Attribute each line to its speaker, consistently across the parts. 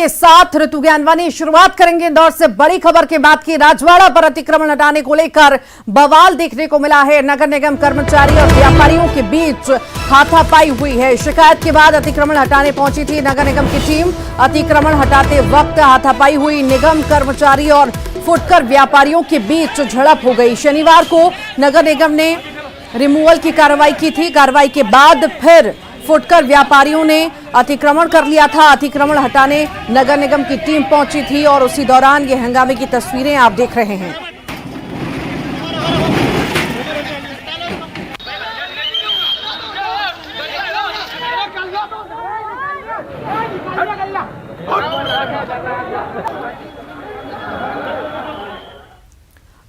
Speaker 1: के साथ ऋतु ज्ञानवानी। शुरुआत करेंगे इंदौर से। बड़ी खबर की बात की, राजवाड़ा पर अतिक्रमण हटाने को लेकर बवाल देखने को मिला है। नगर निगम कर्मचारी और व्यापारियों के बीच हाथापाई हुई है। शिकायत के बाद अतिक्रमण हटाने पहुंची थी नगर निगम की टीम। अतिक्रमण हटाते वक्त हाथापाई हुई। निगम कर्मचारी और फुटकर व्यापारियों के बीच झड़प हो गई। शनिवार को नगर निगम ने रिमूवल की कार्रवाई की थी। कार्रवाई के बाद फिर फुटकर व्यापारियों ने अतिक्रमण कर लिया था। अतिक्रमण हटाने नगर निगम की टीम पहुंची थी और उसी दौरान ये हंगामे की तस्वीरें आप देख रहे हैं।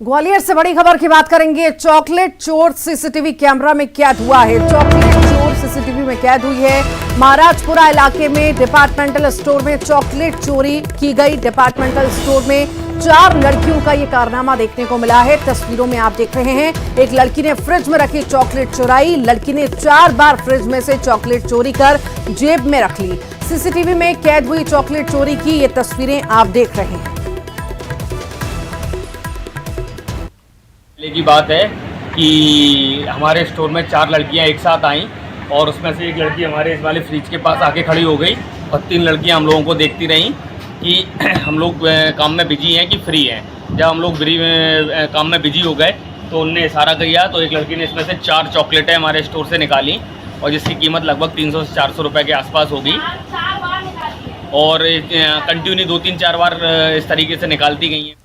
Speaker 1: ग्वालियर से बड़ी खबर की बात करेंगे। चॉकलेट चोर सीसीटीवी कैमरा में कैद हुआ है। चॉकलेट चोर सीसीटीवी में कैद हुई है। महाराजपुरा इलाके में डिपार्टमेंटल स्टोर में चॉकलेट चोरी की गई। डिपार्टमेंटल स्टोर में 4 लड़कियों का ये कारनामा देखने को मिला है। तस्वीरों में आप देख रहे हैं, एक लड़की ने फ्रिज में रखी चॉकलेट चुराई। लड़की ने 4 बार फ्रिज में से चॉकलेट चोरी कर जेब में रख ली। सीसीटीवी में कैद हुई चॉकलेट चोरी की ये तस्वीरें आप देख रहे हैं।
Speaker 2: की बात है कि हमारे स्टोर में 4 लड़कियां एक साथ आईं और उसमें से एक लड़की हमारे इस वाले फ्रिज के पास आके खड़ी हो गई और 3 लड़कियां हम लोगों को देखती रहीं कि हम लोग काम में बिजी हैं कि फ्री हैं। जब हम लोग काम में बिजी हो गए तो उनने इशारा किया तो एक लड़की ने इसमें से 4 चॉकलेटें हमारे स्टोर से निकाली और जिसकी कीमत लगभग 300 से 400 रुपये के आसपास होगी और कंटिन्यू 2-3-4 बार इस तरीके से निकालती गई हैं।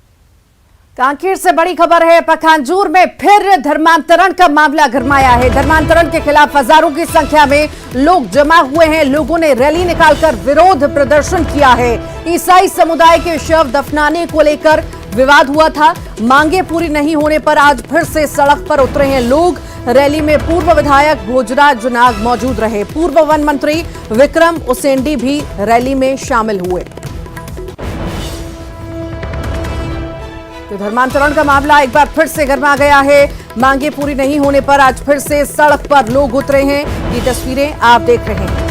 Speaker 1: कांकेर से बड़ी खबर है। पखांजूर में फिर धर्मांतरण का मामला गरमाया है। धर्मांतरण के खिलाफ हजारों की संख्या में लोग जमा हुए हैं। लोगों ने रैली निकालकर विरोध प्रदर्शन किया है। ईसाई समुदाय के शव दफनाने को लेकर विवाद हुआ था। मांगे पूरी नहीं होने पर आज फिर से सड़क पर उतरे हैं लोग। रैली में पूर्व विधायक भोजराज नाग मौजूद रहे। पूर्व वन मंत्री विक्रम उसेंडी भी रैली में शामिल हुए। तो धर्मांतरण का मामला एक बार फिर से गरमा गया है। मांगे पूरी नहीं होने पर आज फिर से सड़क पर लोग उतरे हैं। ये तस्वीरें आप देख रहे हैं।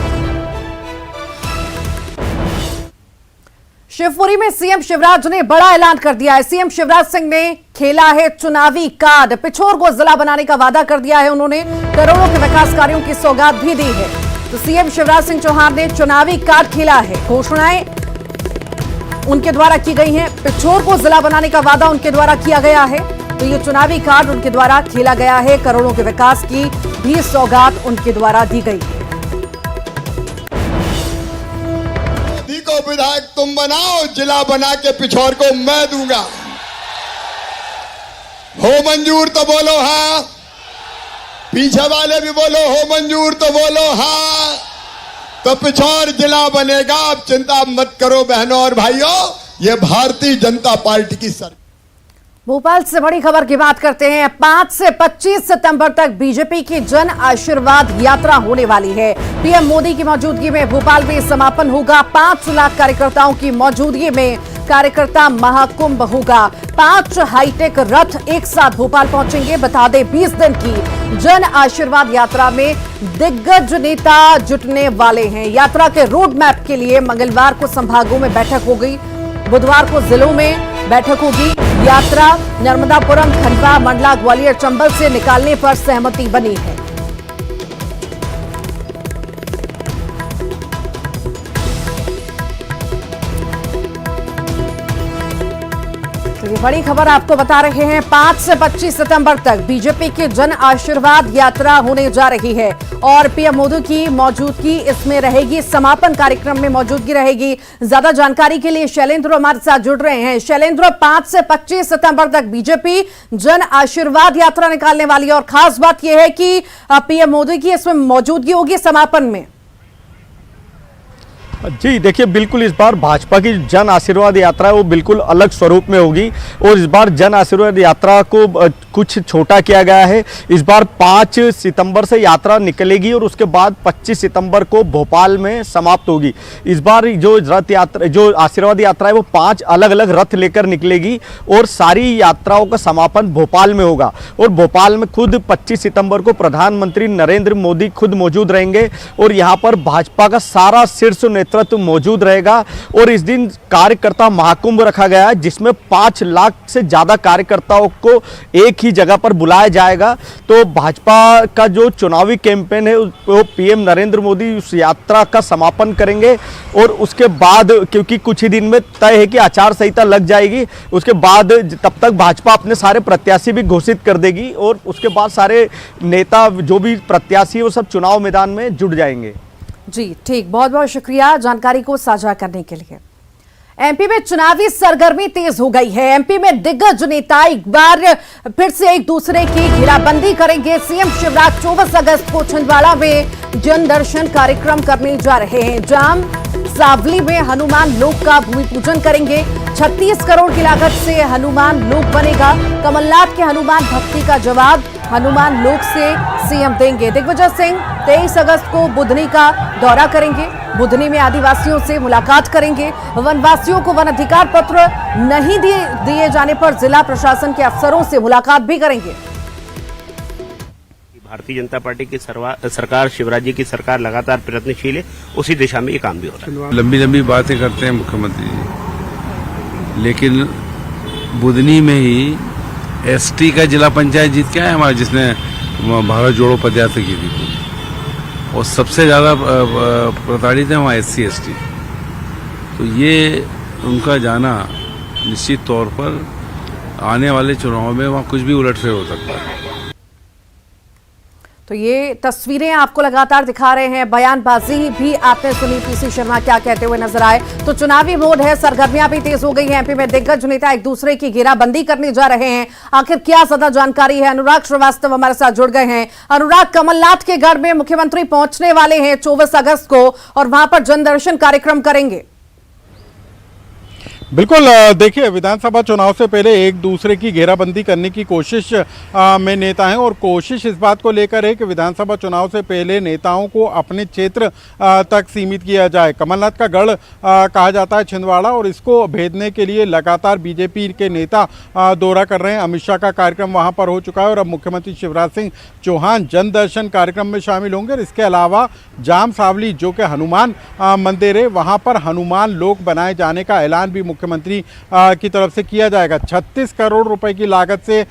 Speaker 1: शिवपुरी में सीएम शिवराज ने बड़ा ऐलान कर दिया है। सीएम शिवराज सिंह ने खेला है चुनावी कार्ड। पिछोर को जिला बनाने का वादा कर दिया है उन्होंने। करोड़ों के विकास कार्यों की सौगात भी दी है। तो सीएम शिवराज सिंह चौहान ने चुनावी कार्ड खेला है। घोषणाएं उनके द्वारा की गई हैं। पिछोर को जिला बनाने का वादा उनके द्वारा किया गया है। तो ये चुनावी कार्ड उनके द्वारा खेला गया है। करोड़ों के विकास की भी सौगात उनके द्वारा दी गई है।
Speaker 3: मोदी को विधायक तुम बनाओ, जिला बना के पिछोर को मैं दूंगा। हो मंजूर तो बोलो हाँ, पीछे वाले भी बोलो हो मंजूर तो बोलो हाँ। तो पिछोर जिला बनेगा। आप चिंता मत करो बहनों और भाइयों, ये भारतीय जनता पार्टी की सरकार।
Speaker 1: भोपाल से बड़ी खबर की बात करते हैं। 5 से 25 सितंबर तक बीजेपी की जन आशीर्वाद यात्रा होने वाली है। पीएम मोदी की मौजूदगी में भोपाल में समापन होगा। 5 लाख कार्यकर्ताओं की मौजूदगी में कार्यकर्ता महाकुंभ होगा। 5 हाईटेक रथ एक साथ भोपाल पहुंचेंगे। बता दें 20 दिन की जन आशीर्वाद यात्रा में दिग्गज नेता जुटने वाले हैं। यात्रा के रोड मैप के लिए मंगलवार को संभागों में बैठक हो गई। बुधवार को जिलों में बैठक होगी। यात्रा नर्मदापुरम, खंडवा, मंडला, ग्वालियर, चंबल से निकालने पर सहमति बनी है। तो ये बड़ी खबर आपको बता रहे हैं। 5 से 25 सितंबर तक बीजेपी की जन आशीर्वाद यात्रा होने जा रही है और पीएम मोदी की मौजूदगी इसमें रहेगी। समापन कार्यक्रम में मौजूदगी रहेगी। ज्यादा जानकारी के लिए शैलेंद्र हमारे साथ जुड़ रहे हैं। शैलेंद्र, 5 से 25 सितंबर तक बीजेपी जन आशीर्वाद यात्रा निकालने वाली है और खास बात यह है कि पीएम मोदी की इसमें मौजूदगी होगी समापन में।
Speaker 4: जी देखिए, बिल्कुल इस बार भाजपा की जन आशीर्वाद यात्रा है वो बिल्कुल अलग स्वरूप में होगी और इस बार जन आशीर्वाद यात्रा को कुछ छोटा किया गया है। इस बार 5 सितंबर से यात्रा निकलेगी और उसके बाद 25 सितंबर को भोपाल में समाप्त होगी। इस बार जो रथ यात्रा, जो आशीर्वाद यात्रा है, वो 5 अलग अलग रथ लेकर निकलेगी और सारी यात्राओं का समापन भोपाल में होगा। और भोपाल में खुद 25 सितंबर को प्रधानमंत्री नरेंद्र मोदी खुद मौजूद रहेंगे और यहाँ पर भाजपा का सारा शीर्ष नेतृत्व मौजूद रहेगा। और इस दिन कार्यकर्ता महाकुंभ रखा गया है, जिसमें 5 लाख से ज़्यादा कार्यकर्ताओं को एक ही जगह पर बुलाया जाएगा। तो भाजपा का जो चुनावी कैंपेन है वो पीएम नरेंद्र मोदी उस यात्रा का समापन करेंगे और उसके बाद, क्योंकि कुछ ही दिन में तय है कि आचार संहिता लग जाएगी, उसके बाद तब तक भाजपा अपने सारे प्रत्याशी भी घोषित कर देगी और उसके बाद सारे नेता जो भी प्रत्याशी है वो सब चुनाव मैदान में जुट जाएंगे।
Speaker 1: जी ठीक, बहुत बहुत शुक्रिया जानकारी को साझा करने के लिए। एमपी में चुनावी सरगर्मी तेज हो गई है। एमपी में दिग्गज नेता एक बार फिर से एक दूसरे की घेराबंदी करेंगे। सीएम शिवराज 24 अगस्त को छिंदवाड़ा में जन दर्शन कार्यक्रम करने जा रहे हैं। जाम सावली में हनुमान लोक का भूमि पूजन करेंगे। 36 करोड़ की लागत से हनुमान लोक बनेगा। कमलनाथ के हनुमान भक्ति का जवाब हनुमान लोक से सीएम देंगे। दिग्विजय सिंह 23 अगस्त को बुधनी का दौरा करेंगे। बुधनी में आदिवासियों से मुलाकात करेंगे। वनवासियों को वन अधिकार पत्र नहीं दिए जाने पर जिला प्रशासन के अफसरों से मुलाकात भी करेंगे।
Speaker 5: भारतीय जनता पार्टी की सरकार, शिवराज जी की सरकार लगातार प्रयत्नशील है, उसी दिशा में ये काम भी हो रहा है।
Speaker 6: लंबी लंबी बातें करते हैं मुख्यमंत्री जी, लेकिन बुधनी में ही एसटी का जिला पंचायत जीत के आया हमारा, जिसने भारत जोड़ो पदयात्रा की थी, और सबसे ज्यादा प्रताड़ित है वहाँ SC ST। तो ये उनका जाना निश्चित तौर पर आने वाले चुनाव में वहाँ कुछ भी उलटफेर हो सकता है।
Speaker 1: तो ये तस्वीरें आपको लगातार दिखा रहे हैं। बयानबाजी भी आपने सुनी, पीसी शर्मा क्या कहते हुए नजर आए। तो चुनावी मोड है, सरगर्मियां भी तेज हो गई हैं। एमपी में दिग्गज नेता एक दूसरे की घेराबंदी करने जा रहे हैं। आखिर क्या ज्यादा जानकारी है? अनुराग श्रीवास्तव हमारे साथ जुड़ गए हैं। अनुराग, कमलनाथ के गढ़ में मुख्यमंत्री पहुंचने वाले हैं 24 अगस्त को और वहां पर जनदर्शन कार्यक्रम करेंगे।
Speaker 7: बिल्कुल, देखिए, विधानसभा चुनाव से पहले एक दूसरे की घेराबंदी करने की कोशिश में नेता हैं और कोशिश इस बात को लेकर है कि विधानसभा चुनाव से पहले नेताओं को अपने क्षेत्र तक सीमित किया जाए। कमलनाथ का गढ़ कहा जाता है छिंदवाड़ा, और इसको भेदने के लिए लगातार बीजेपी के नेता दौरा कर रहे हैं। अमित शाह का कार्यक्रम वहां पर हो चुका है और अब मुख्यमंत्री शिवराज सिंह चौहान जन दर्शन कार्यक्रम में शामिल होंगे। और इसके अलावा जाम सावली, जो कि हनुमान मंदिर है, वहाँ पर हनुमान लोक बनाए जाने का ऐलान भी मुख्यमंत्री की तरफ से किया जाएगा। 36 करोड़ रुपए की लागत से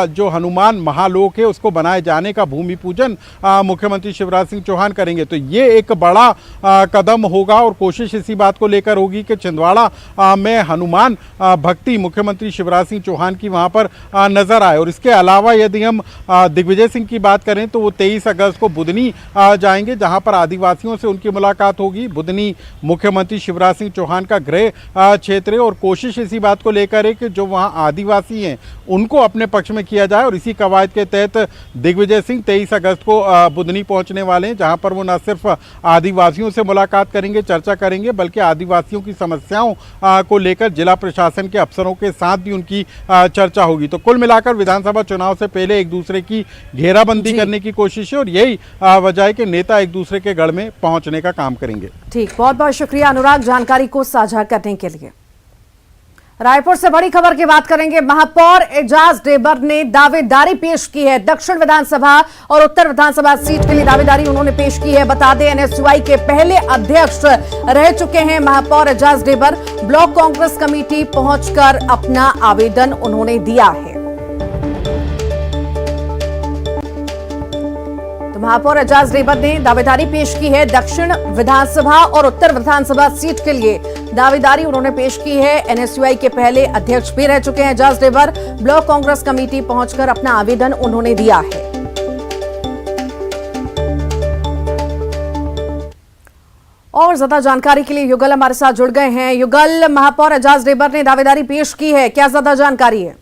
Speaker 7: जो हनुमान महालोक है उसको बनाए जाने का भूमि पूजन मुख्यमंत्री शिवराज सिंह चौहान करेंगे। तो ये एक बड़ा कदम होगा और कोशिश इसी बात को लेकर होगी कि छिंदवाड़ा में हनुमान भक्ति मुख्यमंत्री शिवराज सिंह चौहान की वहां पर नजर आए। और इसके अलावा यदि हम दिग्विजय सिंह की बात करें तो वो 23 अगस्त को बुधनी जाएंगे, जहां पर आदिवासियों से उनकी मुलाकात होगी। बुधनी मुख्यमंत्री शिवराज सिंह चौहान का गृह क्षेत्र है और कोशिश इसी बात को लेकर है कि जो वहां आदिवासी हैं उनको अपने पक्ष में किया जाए। और इसी कवायद के तहत दिग्विजय सिंह 23 अगस्त को बुधनी पहुंचने वाले हैं, जहां पर वो न सिर्फ आदिवासियों से मुलाकात करेंगे, चर्चा करेंगे, बल्कि आदिवासियों की समस्याओं को लेकर जिला प्रशासन के अफसरों के साथ भी उनकी चर्चा होगी। तो कुल मिलाकर विधानसभा चुनाव से पहले एक दूसरे की घेराबंदी करने की कोशिश है और यही वजह है कि नेता एक दूसरे के गढ़ में पहुंचने का काम करेंगे।
Speaker 1: ठीक, बहुत बहुत शुक्रिया अनुराग जानकारी को साझा करने के लिए। रायपुर से बड़ी खबर की बात करेंगे। महापौर एजाज ढेबर ने दावेदारी पेश की है। दक्षिण विधानसभा और उत्तर विधानसभा सीट के लिए दावेदारी उन्होंने पेश की है। बता दें, NSUI के पहले अध्यक्ष रह चुके हैं महापौर एजाज ढेबर। ब्लॉक कांग्रेस कमेटी पहुंचकर अपना आवेदन उन्होंने दिया है। महापौर एजाज ढेबर ने दावेदारी पेश की है। दक्षिण विधानसभा और उत्तर विधानसभा सीट के लिए दावेदारी उन्होंने पेश की है। NSUI के पहले अध्यक्ष भी रह चुके हैं एजाज ढेबर। ब्लॉक कांग्रेस कमेटी पहुंचकर अपना आवेदन उन्होंने दिया है। और ज्यादा जानकारी के लिए युगल हमारे साथ जुड़ गए हैं। युगल, महापौर एजाज ढेबर ने दावेदारी पेश की है, क्या ज्यादा जानकारी है?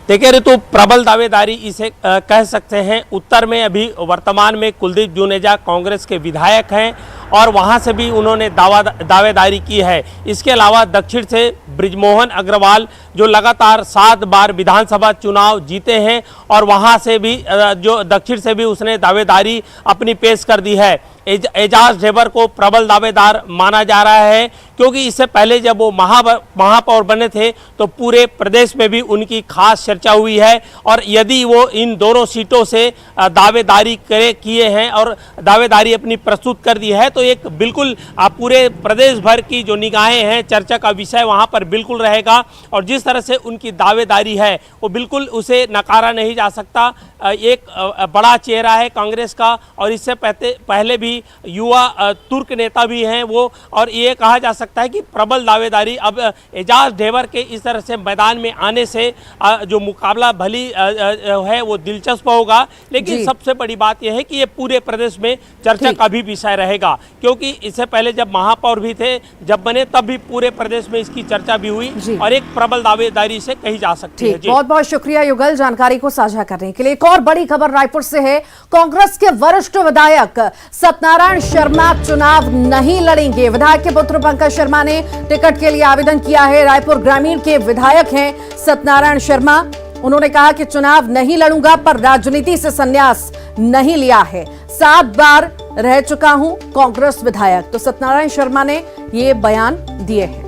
Speaker 8: देखिए ऋतु, प्रबल दावेदारी इसे कह सकते हैं। उत्तर में अभी वर्तमान में कुलदीप जुनेजा कांग्रेस के विधायक हैं और वहां से भी उन्होंने दावेदारी की है। इसके अलावा दक्षिण से बृजमोहन अग्रवाल जो लगातार 7 बार विधानसभा चुनाव जीते हैं और वहां से भी जो दक्षिण से भी उसने दावेदारी अपनी पेश कर दी है। एजाज ढेबर को प्रबल दावेदार माना जा रहा है क्योंकि इससे पहले जब वो महापौर बने थे तो पूरे प्रदेश में भी उनकी खास चर्चा हुई है और यदि वो इन दोनों सीटों से दावेदारी किए हैं और दावेदारी अपनी प्रस्तुत कर दी है तो एक बिल्कुल पूरे प्रदेश भर की जो निगाहें हैं, चर्चा का विषय वहां पर बिल्कुल रहेगा और जिस तरह से उनकी दावेदारी है वो बिल्कुल उसे नकारा नहीं जा सकता। एक बड़ा चेहरा है कांग्रेस का और इससे पहले भी युवा तुर्क नेता भी हैं वो, और ये कहा जा सकता है कि प्रबल दावेदारी अब एजाज ढेबर के इस तरह से मैदान में आने से जो मुकाबला भली है वो दिलचस्प होगा। लेकिन सबसे बड़ी बात यह है कि ये पूरे प्रदेश में चर्चा का भी विषय रहेगा क्योंकि इससे पहले जब महापौर भी थे, जब बने तब भी पूरे प्रदेश में इसकी चर्चा भी हुई और एक प्रबल दावेदारी से कही जा सकती है।
Speaker 1: बहुत बहुत शुक्रिया युगल जानकारी को साझा करने के लिए। एक और बड़ी खबर रायपुर से है। कांग्रेस के वरिष्ठ विधायक सत्यनारायण शर्मा चुनाव नहीं लड़ेंगे। विधायक के पुत्र पंकज शर्मा ने टिकट के लिए आवेदन किया है। रायपुर ग्रामीण के विधायक हैं सत्यनारायण शर्मा। उन्होंने कहा कि चुनाव नहीं लड़ूंगा पर राजनीति से संन्यास नहीं लिया है। 7 बार रह चुका हूं कांग्रेस विधायक। तो सत्यनारायण शर्मा ने ये बयान दिए हैं।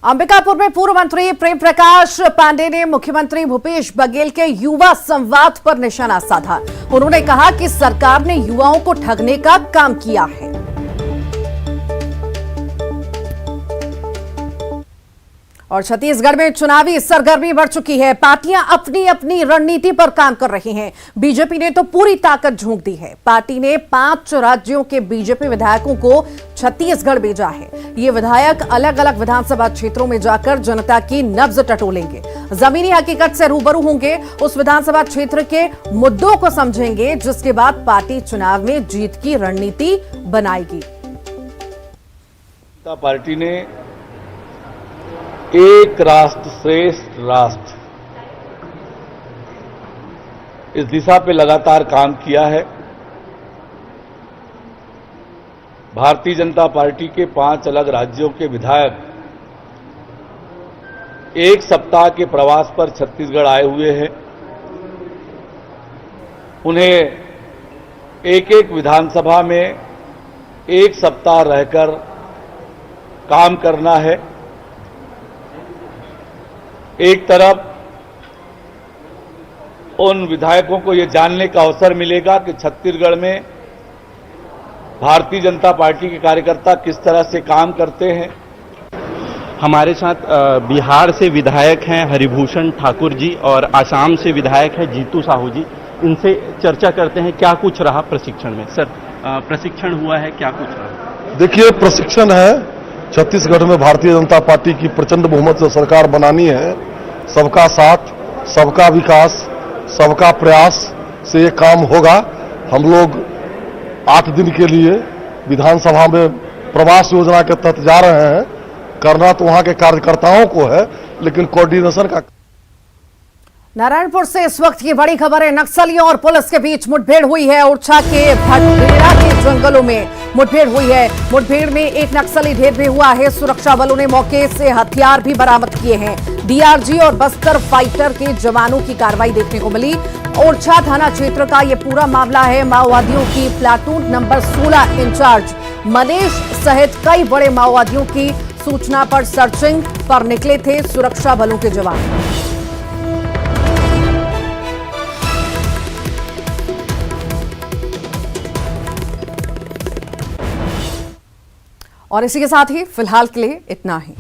Speaker 1: अंबिकापुर में पूर्व मंत्री प्रेम प्रकाश पांडे ने मुख्यमंत्री भूपेश बघेल के युवा संवाद पर निशाना साधा। उन्होंने कहा कि सरकार ने युवाओं को ठगने का काम किया है। और छत्तीसगढ़ में चुनावी सरगर्मी बढ़ चुकी है। पार्टियां अपनी अपनी रणनीति पर काम कर रही हैं। बीजेपी ने तो पूरी ताकत झोंक दी है। पार्टी ने 5 राज्यों के बीजेपी विधायकों को छत्तीसगढ़ भेजा है। ये विधायक अलग अलग विधानसभा क्षेत्रों में जाकर जनता की नब्ज टटोलेंगे, जमीनी हकीकत से रूबरू होंगे, उस विधानसभा क्षेत्र के मुद्दों को समझेंगे, जिसके बाद पार्टी चुनाव में जीत की रणनीति बनाएगी।
Speaker 9: पार्टी ने एक राष्ट्र श्रेष्ठ राष्ट्र इस दिशा पे लगातार काम किया है। भारतीय जनता पार्टी के 5 अलग राज्यों के विधायक एक सप्ताह के प्रवास पर छत्तीसगढ़ आए हुए हैं। उन्हें एक एक विधानसभा में एक सप्ताह रहकर काम करना है। एक तरफ उन विधायकों को यह जानने का अवसर मिलेगा कि छत्तीसगढ़ में भारतीय जनता पार्टी के कार्यकर्ता किस तरह से काम करते हैं।
Speaker 10: हमारे साथ बिहार से विधायक हैं हरिभूषण ठाकुर जी और आसाम से विधायक है जीतू साहू जी। इनसे चर्चा करते हैं क्या कुछ रहा प्रशिक्षण में। सर, प्रशिक्षण हुआ है, क्या कुछ रहा?
Speaker 11: देखिए, प्रशिक्षण है, छत्तीसगढ़ में भारतीय जनता पार्टी की प्रचंड बहुमत से सरकार बनानी है। सबका साथ, सबका विकास, सबका प्रयास से ये काम होगा। हम लोग 8 दिन के लिए विधानसभा में प्रवास योजना के तहत जा रहे हैं। करना तो वहां के कार्यकर्ताओं को है, लेकिन कोऑर्डिनेशन का।
Speaker 1: नारायणपुर से इस वक्त की बड़ी खबर है। नक्सलियों और पुलिस के बीच मुठभेड़ हुई है। ओरछा के भटबेड़ा के जंगलों में मुठभेड़ हुई है। मुठभेड़ में एक नक्सली ढेर भी हुआ है। सुरक्षा बलों ने मौके से हथियार भी बरामद किए हैं। डीआरजी और बस्तर फाइटर के जवानों की कार्रवाई देखने को मिली। ओरछा थाना क्षेत्र का यह पूरा मामला है। माओवादियों की प्लाटून नंबर 16 इंचार्ज मनीष सहित कई बड़े माओवादियों की सूचना पर सर्चिंग पर निकले थे सुरक्षा बलों के जवान। और इसी के साथ ही फिलहाल के लिए इतना ही।